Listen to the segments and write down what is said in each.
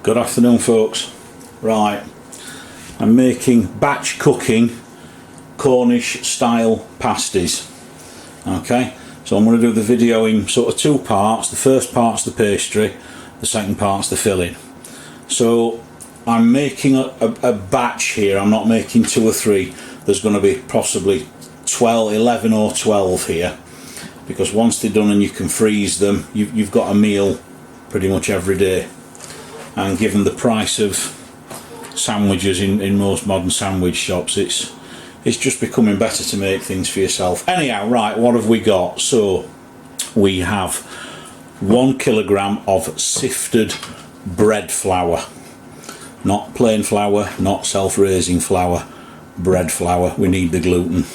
Good afternoon, folks. Right, I'm making batch cooking Cornish style pasties. Okay, so I'm going to do the video in sort of two parts. The first part's the pastry, the second part's the filling. So I'm making a batch here. I'm not making two or three. There's going to be possibly 11 or 12 here, because once they're done and you can freeze them, you've got a meal pretty much every day. And given the price of sandwiches in most modern sandwich shops, it's just becoming better to make things for yourself. Anyhow, right, what have we got? So we have 1 kilogram of sifted bread flour, not plain flour, not self-raising flour, bread flour. We need the gluten.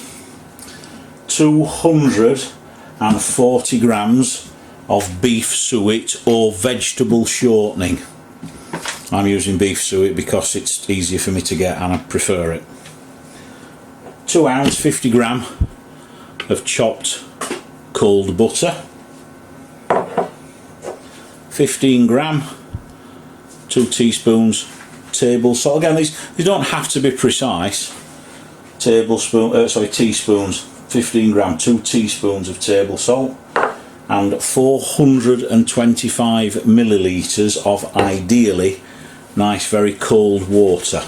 240 grams of beef suet or vegetable shortening. I'm using beef suet because it's easier for me to get and I prefer it. 2 ounce 50 gram of chopped cold butter. 15 gram, 2 teaspoons table salt. Again, these don't have to be precise. Teaspoons. 15 gram, 2 teaspoons of table salt, and 425 millilitres of ideally nice very cold water.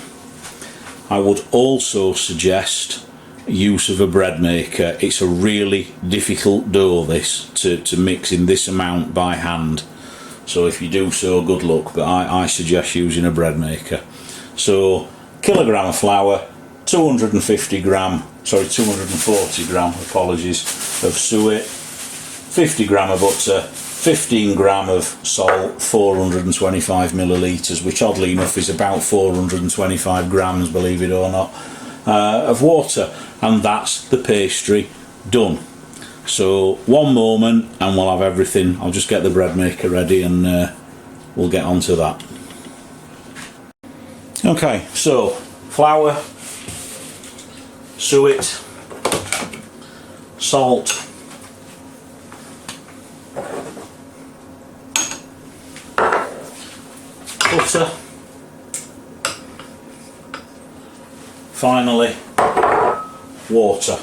I would also suggest use of a bread maker. It's a really difficult dough, this, to mix in this amount by hand. So if you do so, good luck, but I suggest using a bread maker. So kilogram of flour, 240 gram, apologies, of suet, 50 gram of butter, 15 gram of salt, 425 millilitres, which oddly enough is about 425 grams, believe it or not, of water, and that's the pastry done. So one moment and we'll have everything. I'll just get the bread maker ready and we'll get on to that. Okay, so flour, suet, salt, butter, finally water.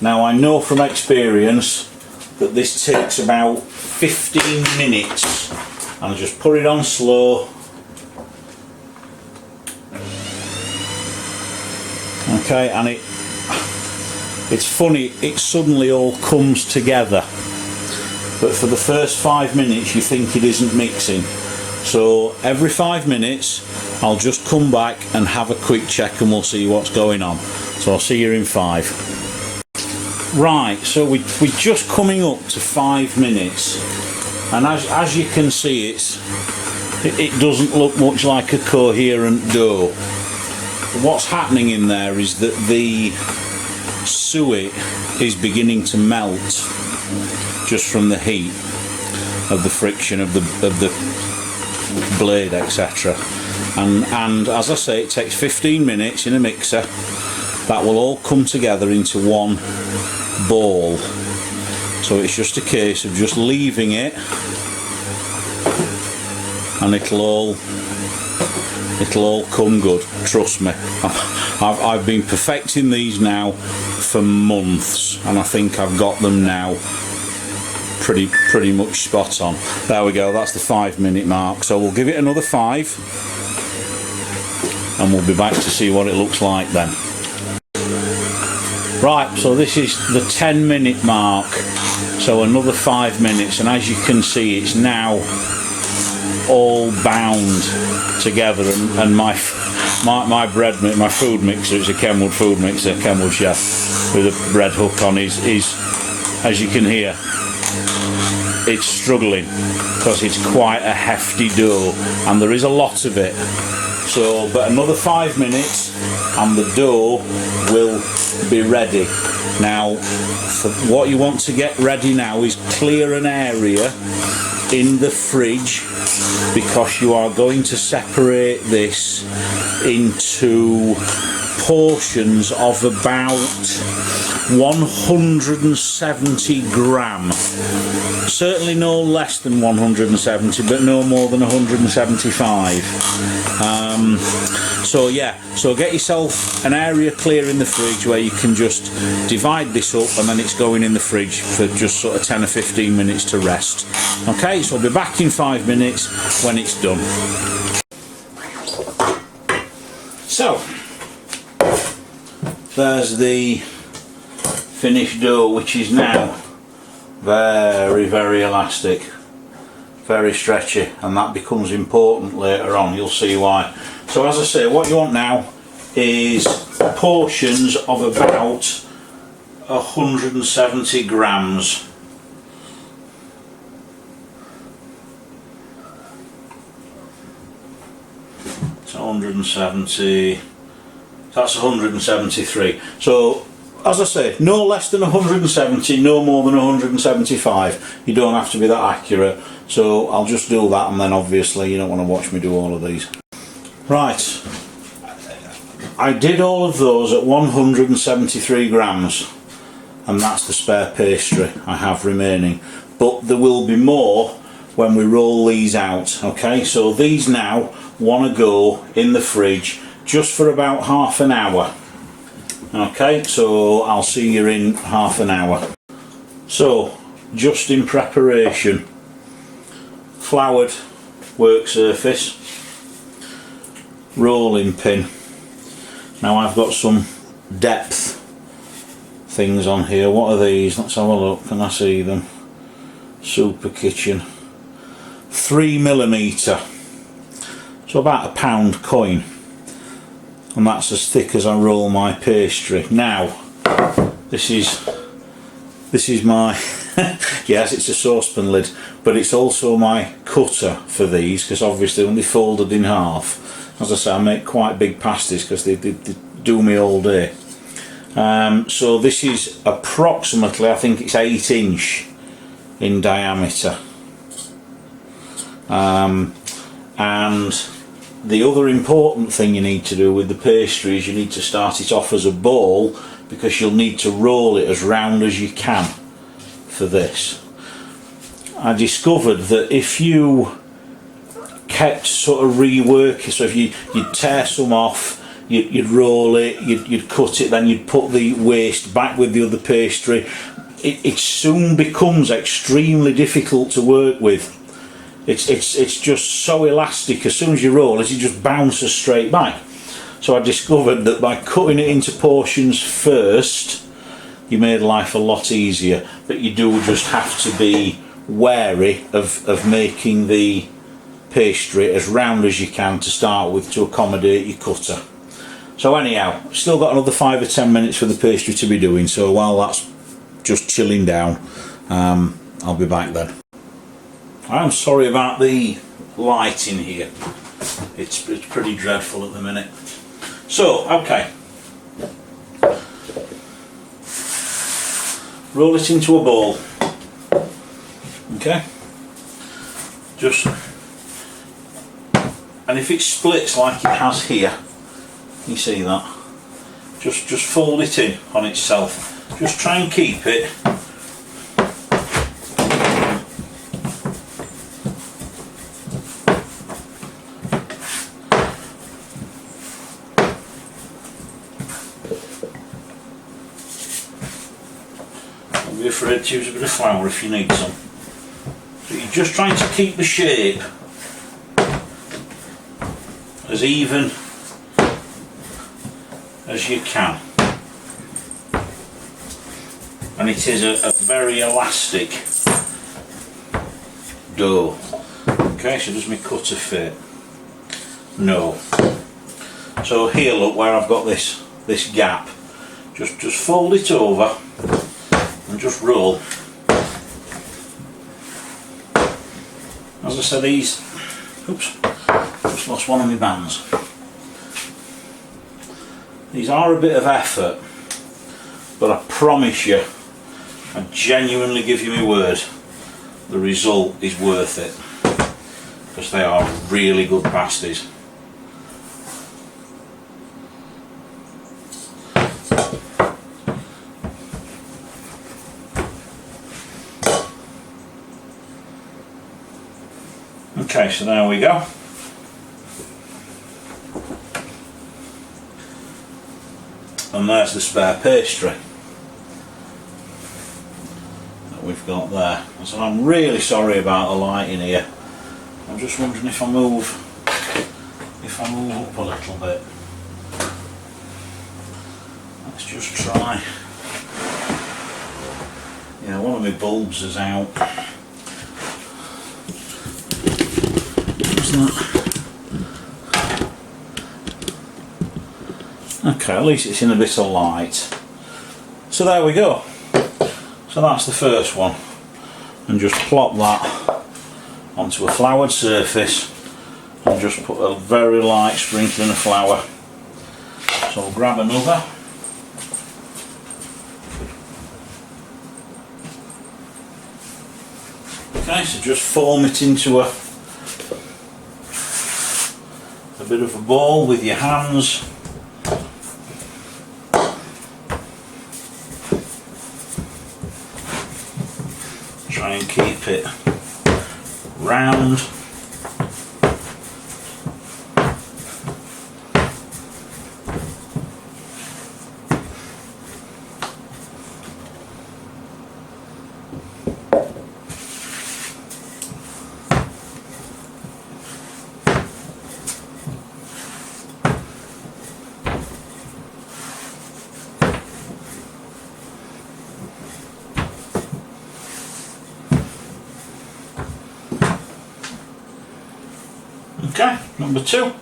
Now I know from experience that this takes about 15 minutes, and I just put it on slow. Okay, and it's funny, it suddenly all comes together, but for the first 5 minutes you think it isn't mixing. So every 5 minutes I'll just come back and have a quick check and we'll see what's going on. So I'll see you in 5. Right, so we're just coming up to 5 minutes, and as you can see, it doesn't look much like a coherent dough. What's happening in there is that the suet is beginning to melt just from the heat of the friction of the blade, etc. And as I say, it takes 15 minutes in a mixer. That will all come together into one ball. So it's just a case of just leaving it, and it'll all come good. Trust me. I've been perfecting these now for months, and I think I've got them now pretty much spot on. There we go, that's the 5 minute mark. So we'll give it another 5 and we'll be back to see what it looks like then. Right, so this is the 10 minute mark, so another 5 minutes, and as you can see it's now all bound together, and my food mixer, it's a Kenwood food mixer, Kenwood Chef, with a bread hook on, is as you can hear, it's struggling because it's quite a hefty dough and there is a lot of it. So but another 5 minutes and the dough will be ready. Now what you want to get ready now is clear an area in the fridge, because you are going to separate this into portions of about 170 gram. Certainly no less than 170, but no more than 175. So yeah, so get yourself an area clear in the fridge where you can just divide this up, and then it's going in the fridge for just sort of 10 or 15 minutes to rest. Okay, so I'll be back in 5 minutes when it's done. So there's the finished dough, which is now very, very elastic, very stretchy, and that becomes important later on. You'll see why. So as I say, what you want now is portions of about 170 grams. It's 170, that's 173. So as I say, no less than 170, no more than 175. You don't have to be that accurate. So I'll just do that, and then obviously you don't want to watch me do all of these. Right, I did all of those at 173 grams, and that's the spare pastry I have remaining. But there will be more when we roll these out. Okay, so these now want to go in the fridge just for about half an hour. Okay, so I'll see you in half an hour. So, just in preparation, floured work surface, rolling pin. Now I've got some depth things on here. What are these? Let's have a look. Can I see them? Super Kitchen. 3mm. So about a £1 coin. And that's as thick as I roll my pastry. Now, this is my yes, it's a saucepan lid, but it's also my cutter for these, because obviously when they're folded in half, as I say, I make quite big pasties because they do me all day. So this is approximately, I think it's 8 inch in diameter. And the other important thing you need to do with the pastry is you need to start it off as a ball, because you'll need to roll it as round as you can for this. I discovered that if you kept sort of reworking, so if you'd tear some off, you'd roll it, you'd cut it, then you'd put the waste back with the other pastry, it soon becomes extremely difficult to work with. It's just so elastic. As soon as you roll it, it just bounces straight back. So I discovered that by cutting it into portions first, you made life a lot easier. But you do just have to be wary of making the pastry as round as you can to start with, to accommodate your cutter. So anyhow, still got another 5 or 10 minutes for the pastry to be doing. So while that's just chilling down, I'll be back then. I'm sorry about the light in here. It's pretty dreadful at the minute. So, okay. Roll it into a ball. Okay. And if it splits like it has here, you see that? Just fold it in on itself. Just try and keep it be afraid to use a bit of flour if you need some. So you're just trying to keep the shape as even as you can. And it is a very elastic dough. Okay, so does my cutter fit? No. So here, look where I've got this gap. Just fold it over and just roll. As I said, these, oops, just lost one of my bands. These are a bit of effort, but I promise you, I genuinely give you my word, the result is worth it, because they are really good pasties. Okay, so there we go. And there's the spare pastry that we've got there. So I'm really sorry about the lighting here. I'm just wondering if I move up a little bit. Let's just try. Yeah, one of my bulbs is out. What's that? Okay, at least it's in a bit of light. So there we go. So that's the first one. And just plop that onto a floured surface and just put a very light sprinkling of flour. So I'll grab another. Okay, so just form it into a bit of a ball with your hands. Try and keep it round. Okay, number 2.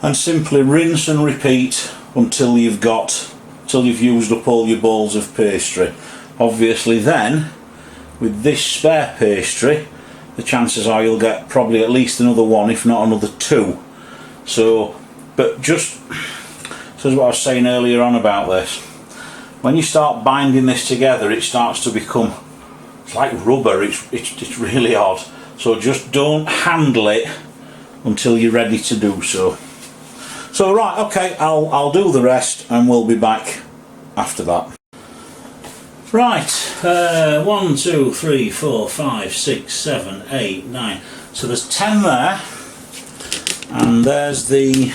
And simply rinse and repeat until you've used up all your balls of pastry. Obviously then, with this spare pastry, the chances are you'll get probably at least another one, if not another 2. So, but just so as what I was saying earlier on about this, when you start binding this together, it starts to become, it's like rubber. It's really odd. So just don't handle it until you're ready to do so. So right, okay, I'll do the rest and we'll be back after that. Right, 1, 2, 3, 4, 5, 6, 7, 8, 9. So there's 10 there, and there's the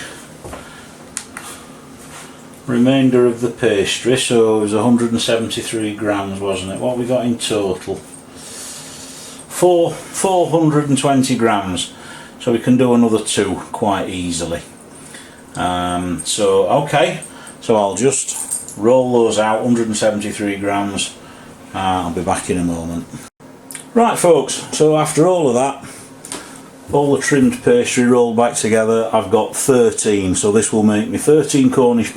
remainder of the pastry. So it was 173 grams, wasn't it? What we got in total? 420 grams. So we can do another 2 quite easily. So okay, so I'll just roll those out, 173 grams. I'll be back in a moment. Right folks, so after all of that, all the trimmed pastry rolled back together, I've got 13, so this will make me 13 Cornish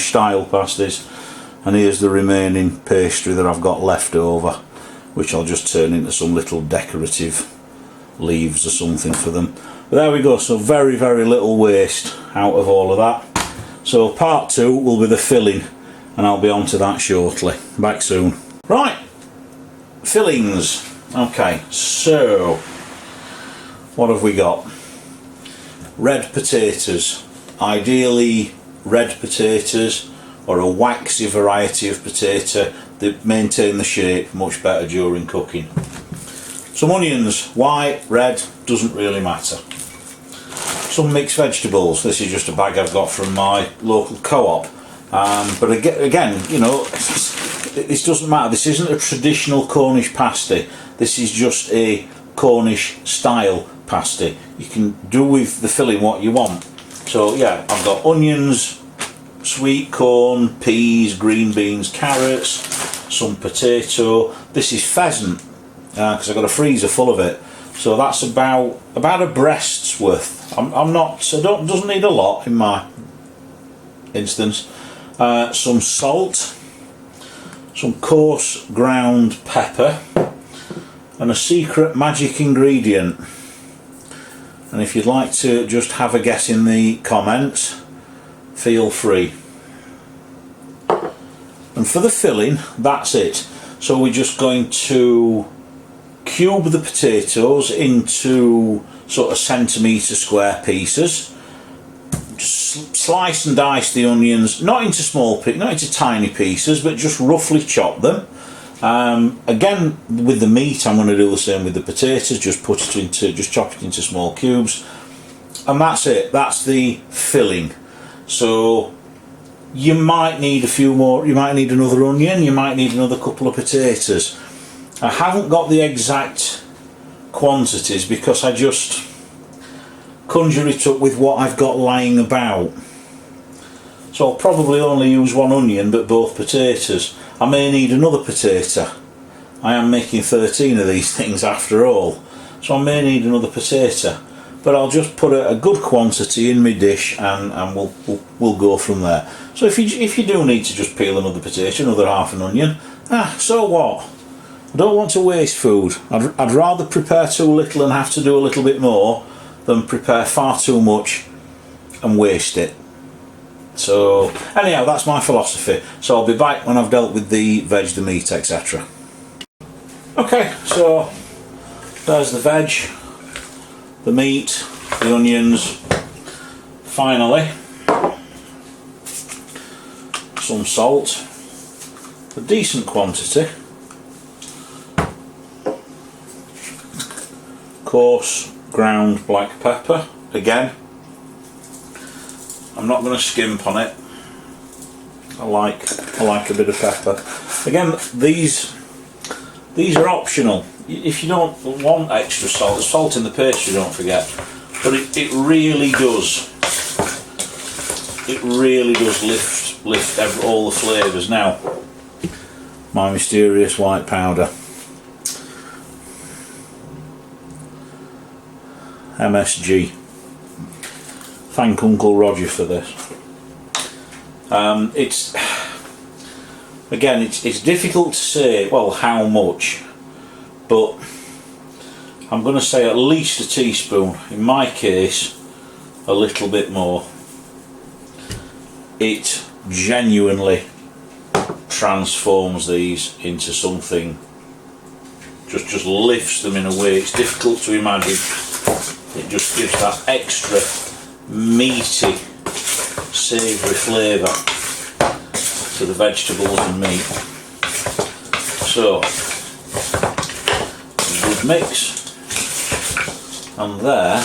style pasties, and here's the remaining pastry that I've got left over, which I'll just turn into some little decorative leaves or something for them. But there we go, so very little waste out of all of that. So part 2 will be the filling, and I'll be on to that shortly. Back soon. Right, fillings. Okay, so what have we got? Red potatoes. Ideally red potatoes or a waxy variety of potato that maintain the shape much better during cooking. Some onions, white, red, doesn't really matter. Some mixed vegetables. This is just a bag I've got from my local co-op. But again, you know, this doesn't matter. This isn't a traditional Cornish pasty. This is just a Cornish style pasty. You can do with the filling what you want. So yeah, I've got onions, sweet corn, peas, green beans, carrots, some potato. This is pheasant because I've got a freezer full of it. So that's about a breast's worth. Doesn't need a lot in my instance. Some salt, some coarse ground pepper, and a secret magic ingredient. And if you'd like to just have a guess in the comments, feel free. And for the filling, that's it. So we're just going to cube the potatoes into sort of centimetre square pieces. just slice and dice the onions, not into tiny pieces, but just roughly chop them. Again, with the meat, I'm going to do the same with the potatoes. Just chop it into small cubes, and that's it. That's the filling. So you might need a few more. You might need another onion. You might need another couple of potatoes. I haven't got the exact quantities because I just conjure it up with what I've got lying about. So I'll probably only use one onion but both potatoes. I may need another potato. I am making 13 of these things after all, so I may need another potato, but I'll just put a good quantity in my dish and we'll go from there. So if you do need to just peel another potato, another half an onion, so what? I don't want to waste food. I'd rather prepare too little and have to do a little bit more than prepare far too much and waste it. So anyhow, that's my philosophy. So I'll be back when I've dealt with the veg, the meat, etc. Okay, so there's the veg, the meat, the onions. Finally, some salt, a decent quantity. Coarse ground black pepper, again. I'm not going to skimp on it. I like a bit of pepper. Again, these are optional. If you don't want extra salt, there's salt in the pastry, don't forget. But it really does. It really does lift all the flavours. Now, my mysterious white powder. MSG. Thank Uncle Roger for this. It's difficult to say, well, how much, but I'm going to say at least a teaspoon. In my case, a little bit more. It genuinely transforms these into something. Just lifts them in a way it's difficult to imagine. It just gives that extra meaty, savoury flavour to the vegetables and meat. So, a good mix, and there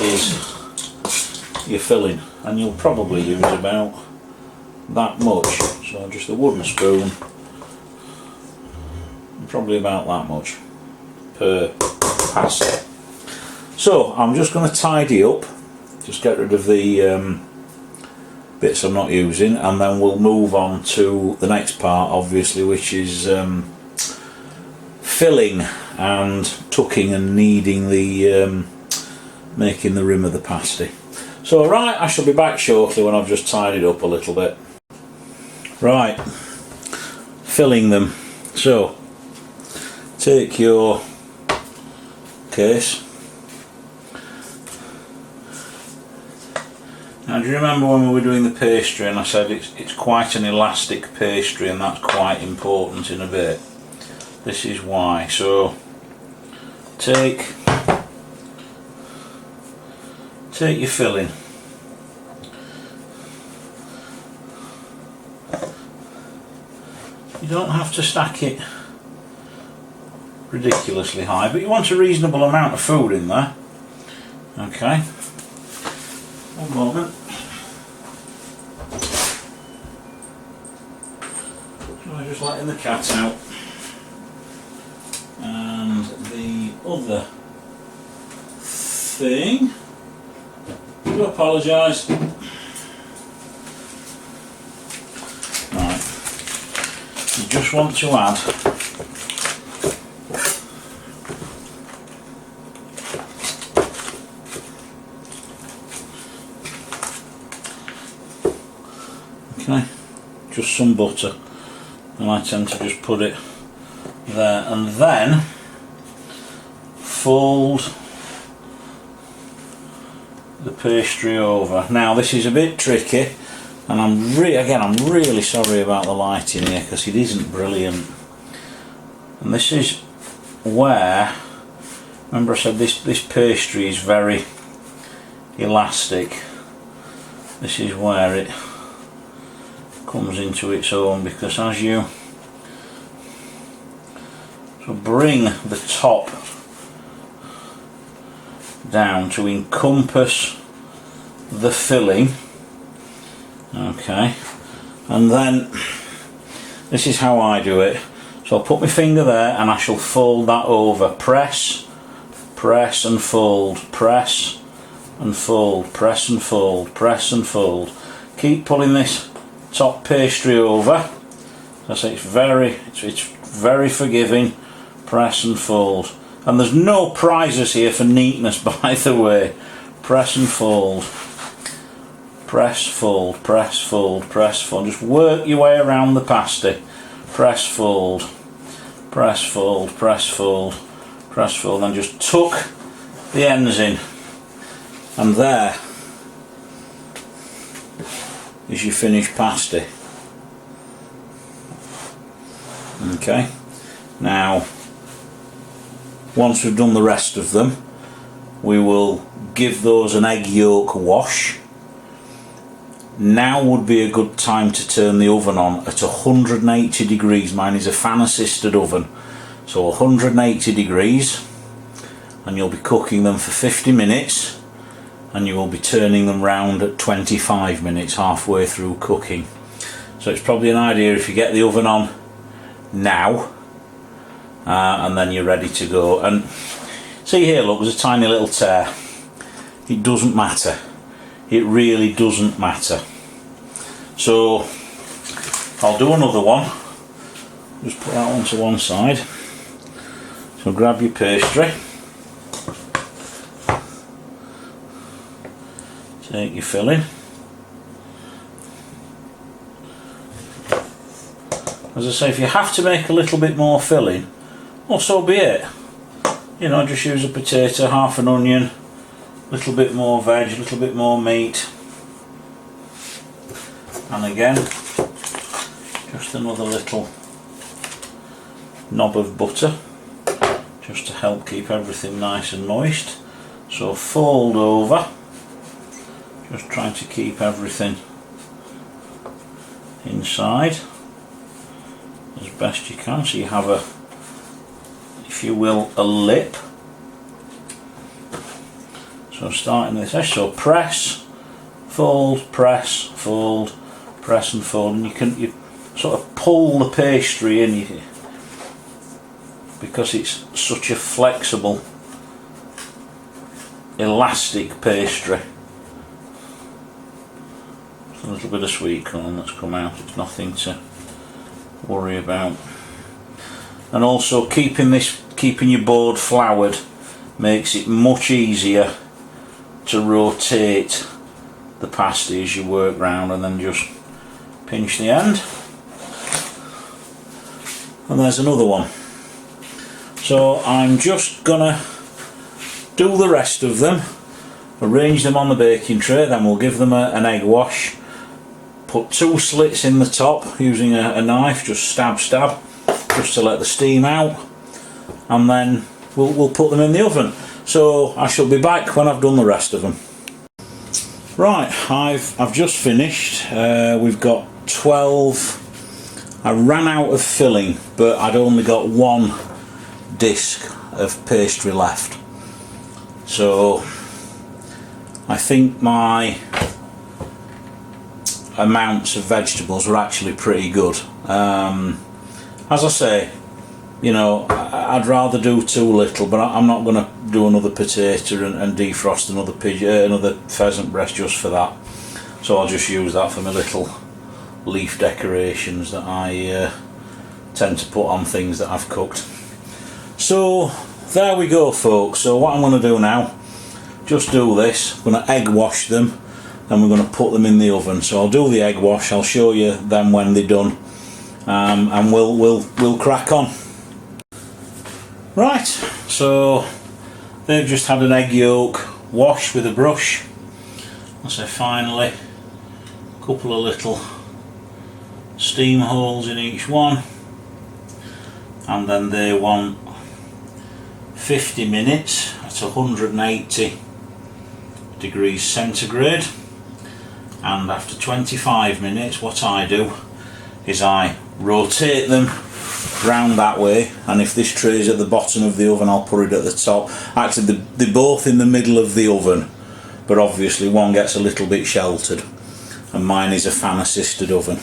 is your filling, and you'll probably use about that much. So just a wooden spoon, probably about that much per pasty. So I'm just going to tidy up, just get rid of the bits I'm not using, and then we'll move on to the next part, obviously, which is filling and tucking and kneading the making the rim of the pasty. So right, I shall be back shortly when I've just tidied up a little bit. Right, filling them. So take your case. Now, do you remember when we were doing the pastry and I said it's quite an elastic pastry, and that's quite important in a bit? This is why. So take your filling. You don't have to stack it ridiculously high, but you want a reasonable amount of food in there. Okay. One moment. So I'm just letting the cat out. And the other thing, I do apologise. Right. You just want to add just some butter, and I tend to just put it there, and then fold the pastry over. Now this is a bit tricky, and I'm really sorry about the lighting here because it isn't brilliant. And this is where, remember I said this pastry is very elastic, this is where it comes into its own, because as you bring the top down to encompass the filling, okay, and then this is how I do it. So I'll put my finger there and I shall fold that over, press, press and fold, press and fold, press and fold, press and fold. Keep pulling this top pastry over. I say it's very forgiving. Press and fold. And there's no prizes here for neatness, by the way. Press and fold. Press, fold, press, fold, press, fold. Just work your way around the pasty. Press, fold, press, fold, press, fold, press, fold. And just tuck the ends in. And there is your finished pasty. Okay. Now, once we've done the rest of them, we will give those an egg yolk wash. Now would be a good time to turn the oven on at 180 degrees. Mine is a fan assisted oven, so 180 degrees, and you'll be cooking them for 50 minutes, and you will be turning them round at 25 minutes, halfway through cooking. So it's probably an idea if you get the oven on now, and then you're ready to go. And see here, look, there's a tiny little tear. It doesn't matter. It really doesn't matter. So I'll do another one. Just put that one to one side. So grab your pastry, take your filling. As I say, if you have to make a little bit more filling, well, so be it. You know, just use a potato, half an onion, a little bit more veg, a little bit more meat, and again just another little knob of butter, just to help keep everything nice and moist. So fold over, just trying to keep everything inside as best you can, so you have a, if you will, a lip. So starting with this, so press, fold, press, fold, press and fold, and you sort of pull the pastry in, because it's such a flexible, elastic pastry. There's a little bit of sweet corn that's come out, it's nothing to worry about. And also keeping your board floured makes it much easier to rotate the pasty as you work round, and then just pinch the end. And there's another one. So I'm just gonna do the rest of them, arrange them on the baking tray, then we'll give them an egg wash. Put 2 slits in the top using a knife, just stab, just to let the steam out, and then we'll put them in the oven. So I shall be back when I've done the rest of them. Right, I've just finished. We've got 12. I ran out of filling, but I'd only got 1 disc of pastry left. So I think my amounts of vegetables were actually pretty good. As I say, you know, I'd rather do too little, but I'm not going to do another potato and defrost another pheasant breast just for that. So I'll just use that for my little leaf decorations that I tend to put on things that I've cooked. So there we go, folks. So what I'm going to do now, just do this. I'm going to egg wash them, then we're going to put them in the oven. So I'll do the egg wash, I'll show you them when they're done, and we'll crack on. Right, so they've just had an egg yolk wash with a brush. I say finally, a couple of little steam holes in each one, and then they want 50 minutes at 180 degrees centigrade, and after 25 minutes what I do is I rotate them round that way, and if this tray is at the bottom of the oven I'll put it at the top. Actually they're both in the middle of the oven, but obviously one gets a little bit sheltered, and mine is a fan assisted oven.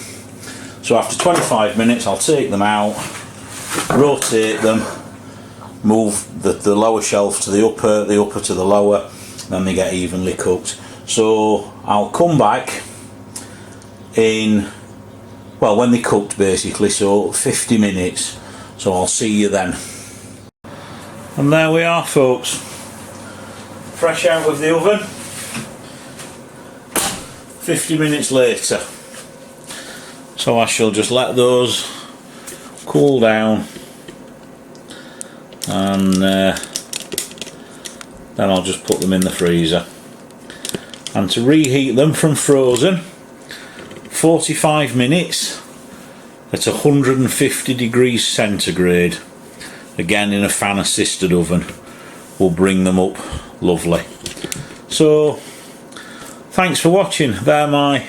So after 25 minutes I'll take them out, rotate them, move the lower shelf to the upper to the lower, then they get evenly cooked. So I'll come back in, well, when they're cooked basically, so 50 minutes. So I'll see you then. And there we are, folks, fresh out of the oven, 50 minutes later. So I shall just let those cool down, and then I'll just put them in the freezer. And to reheat them from frozen, 45 minutes at 150 degrees centigrade, again in a fan assisted oven, will bring them up lovely. So thanks for watching. They're my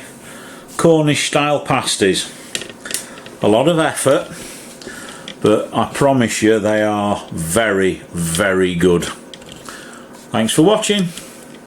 Cornish style pasties. A lot of effort, but I promise you they are very, very good. Thanks for watching.